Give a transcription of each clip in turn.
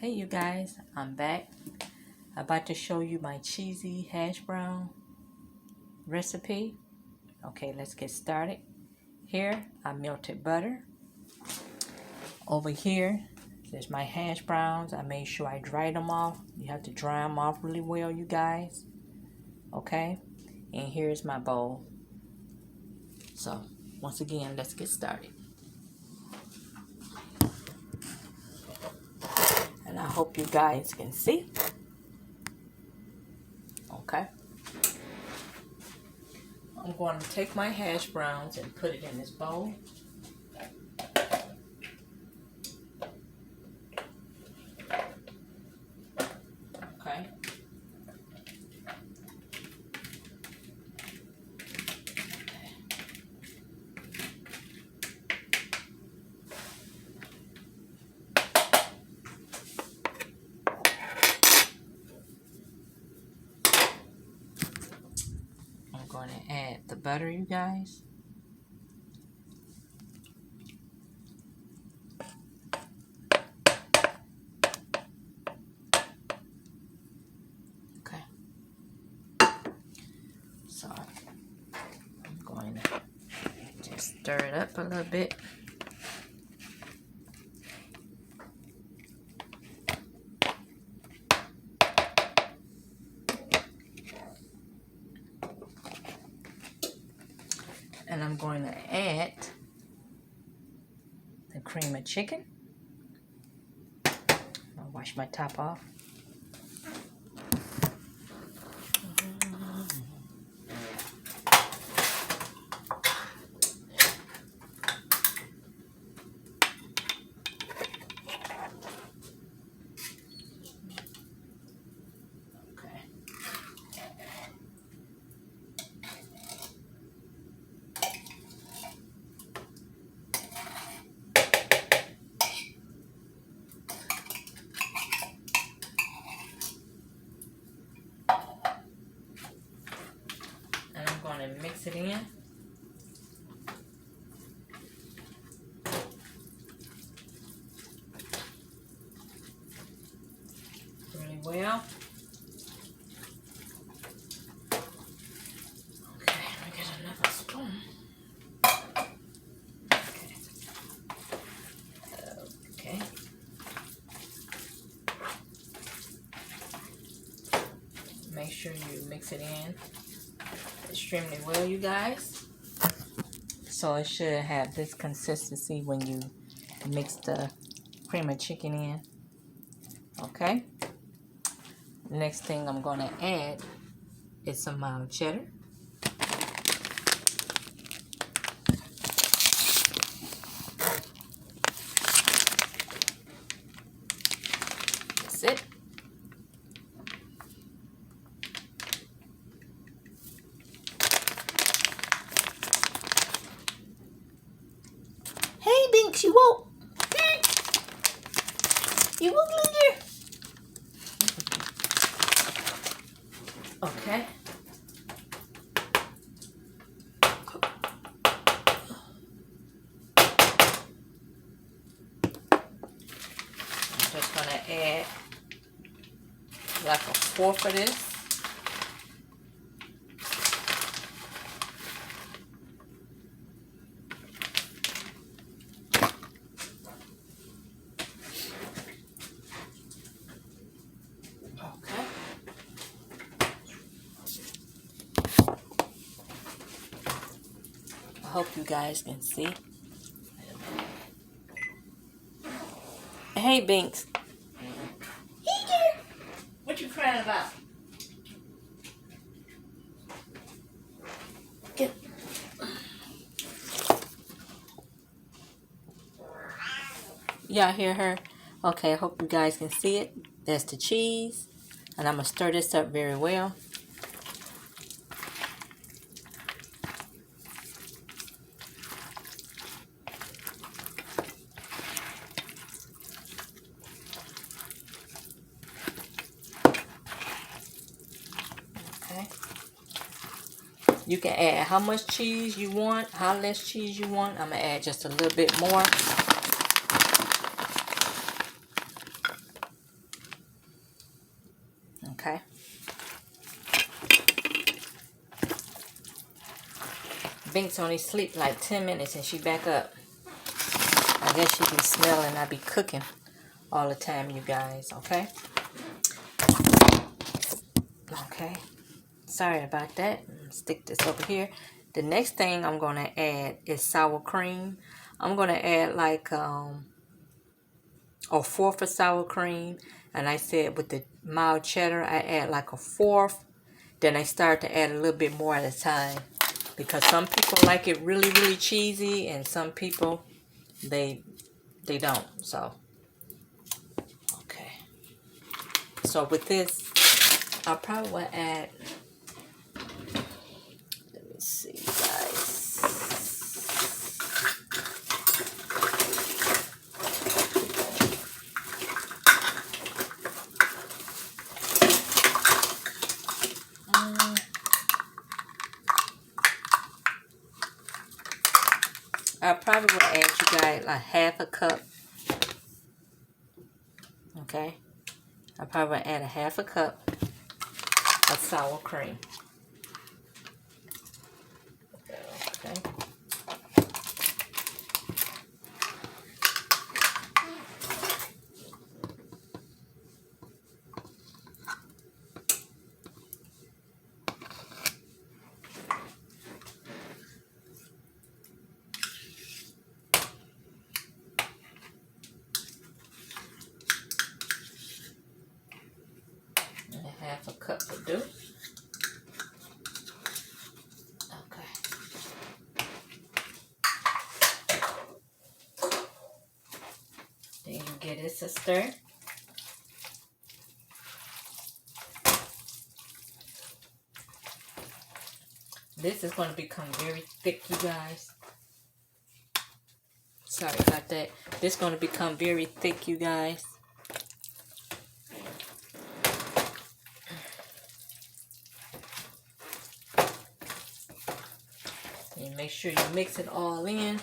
Hey you guys, I'm back. About to show you my cheesy hash brown recipe. Okay, let's get started. Here, I melted butter. Over here, there's my hash browns. I made sure I dried them off. You have to dry them off really well, you guys. Okay, and here's my bowl. So, once again, let's get started. And I hope you guys can see. Okay. I'm going to take my hash browns and put it in this bowl. Okay. I'm going to add the butter, you guys. Okay. So I'm going to just stir it up a little bit. And I'm going to add the cream of chicken. I'll wash my top off. Okay. And I'm going to mix it in. Really well. Okay, let me get another spoon. Okay. Make sure you mix it in extremely well, you guys. So it should have this consistency when you mix the cream of chicken in. Okay. Next thing I'm going to add is some mild cheddar. That's it. Hey, Binks, you woke? You woke, Linger? Okay. I'm just going to add like a fourth of this. Okay. I hope you guys can see. Hey, Binks. Hey there. What you crying about? Get. Y'all hear her? Okay, I hope you guys can see it. That's the cheese. And I'm going to stir this up very well. Okay. You can add how much cheese you want, how less cheese you want. I'm going to add just a little bit more. Okay. Binks only sleep like 10 minutes and she back up. I guess she be smelling I be cooking all the time, you guys. Okay. Okay. Sorry about that. Stick this over here. The next thing I'm going to add is sour cream. I'm going to add like a fourth of sour cream. And I said with the mild cheddar, I add like a fourth. Then I start to add a little bit more at a time. Because some people like it really, really cheesy. And some people, they don't. So, okay. So with this, I probably will add... Let me see, guys. I probably will add you guys like half a cup. Okay. I probably will add a half a cup of sour cream. Okay. And half a cup will do. Okay. Then you get it a stir. This is going to become very thick, you guys. Sorry about that. This is going to become very thick, you guys. And make sure you mix it all in.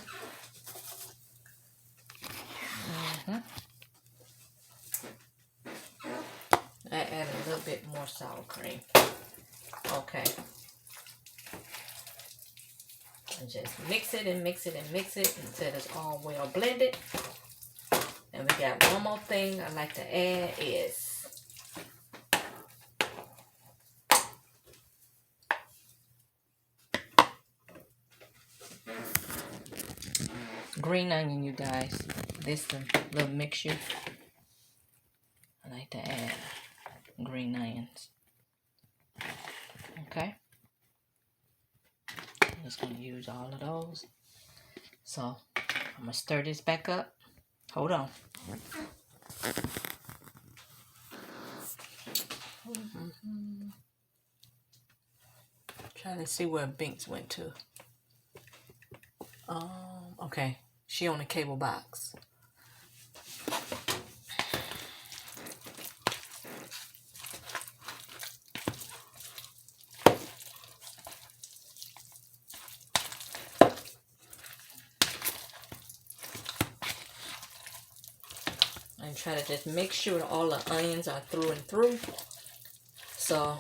I add a little bit more sour cream. Okay. And just mix it and mix it and mix it until it's all well blended. And we got one more thing I like to add is green onion, you guys. This is a little mixture. I like to add green onions. Okay. I'm just going to use all of those. So, I'm going to stir this back up. Hold on. Trying to see where Binks went to. Okay. She on the cable box. And try to just make sure all the onions are through and through. So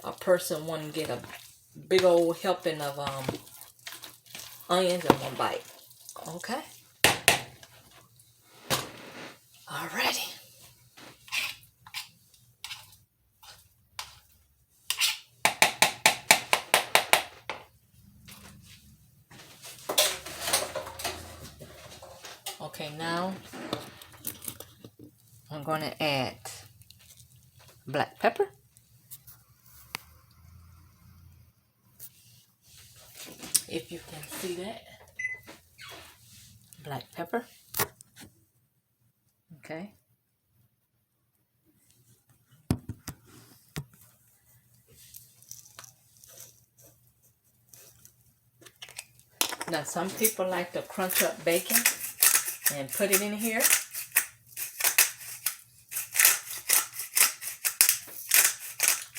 a person wouldn't get a big old helping of onions in one bite. Okay. Alrighty. Okay, now I'm going to add black pepper. If you can see that. Black pepper. Okay. Now some people like to crunch up bacon and put it in here.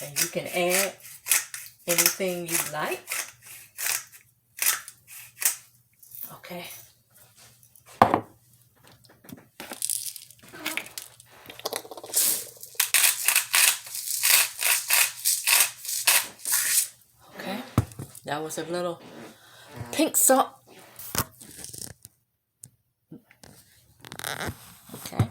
And you can add anything you like. Okay. That was a little pink salt. Okay.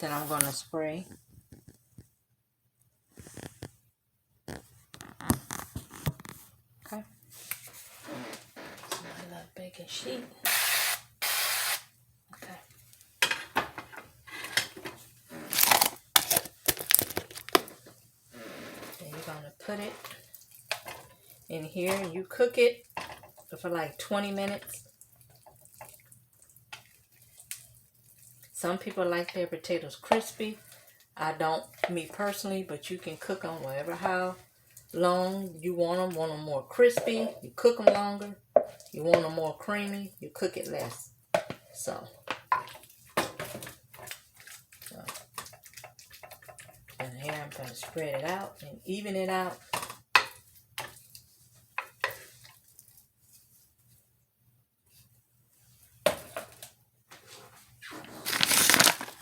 Then I'm going to spray. Okay. So my little baking sheet. Okay. Then you're going to put it in here and you cook it for like 20 minutes. Some people like their potatoes crispy. I don't, me personally, but you can cook them whatever how long you want them. Want them more crispy, you cook them longer. You want them more creamy, you cook it less. So and here I'm going to spread it out and even it out.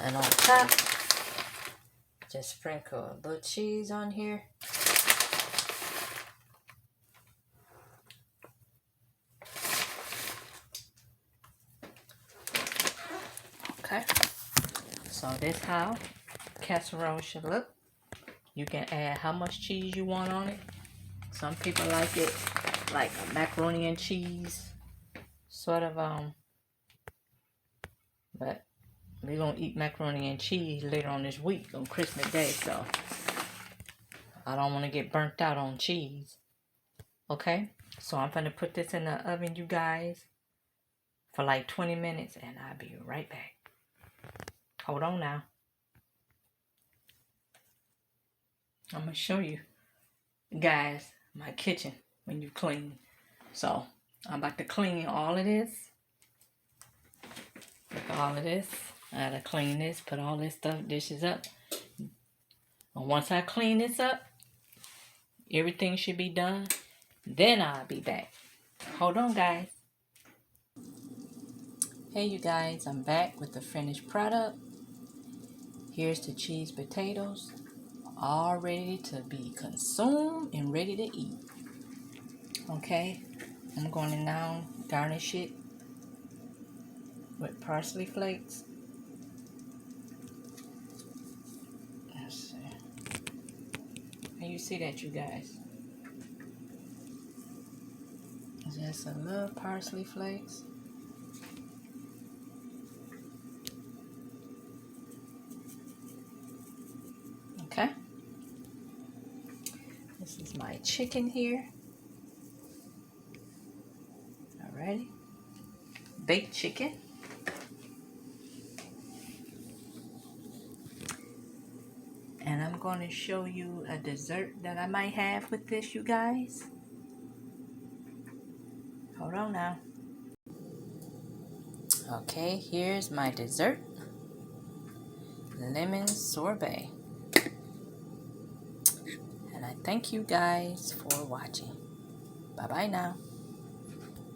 And on top, just sprinkle a little cheese on here. Okay, so this how casserole should look. You can add how much cheese you want on it. Some people like it like a macaroni and cheese sort of but we're gonna eat macaroni and cheese later on this week on Christmas Day, so I don't want to get burnt out on cheese. Okay, so I'm gonna put this in the oven, you guys, for like 20 minutes and I'll be right back. Hold on now. I'm gonna show you guys my kitchen when you clean. So I'm about to clean all of this. Look at all of this. I gotta clean this, put all this stuff, dishes up. And once I clean this up, everything should be done. Then I'll be back. Hold on, guys. Hey, you guys, I'm back with the finished product. Here's the cheese potatoes, all ready to be consumed and ready to eat. Okay, I'm going to now garnish it with parsley flakes. Let's see. Can you see that, you guys? Just a little parsley flakes. Okay. This is my chicken here. Alrighty. Baked chicken. And I'm going to show you a dessert that I might have with this, you guys. Hold on now. Okay, here's my dessert. Lemon sorbet. And I thank you guys for watching. Bye-bye now.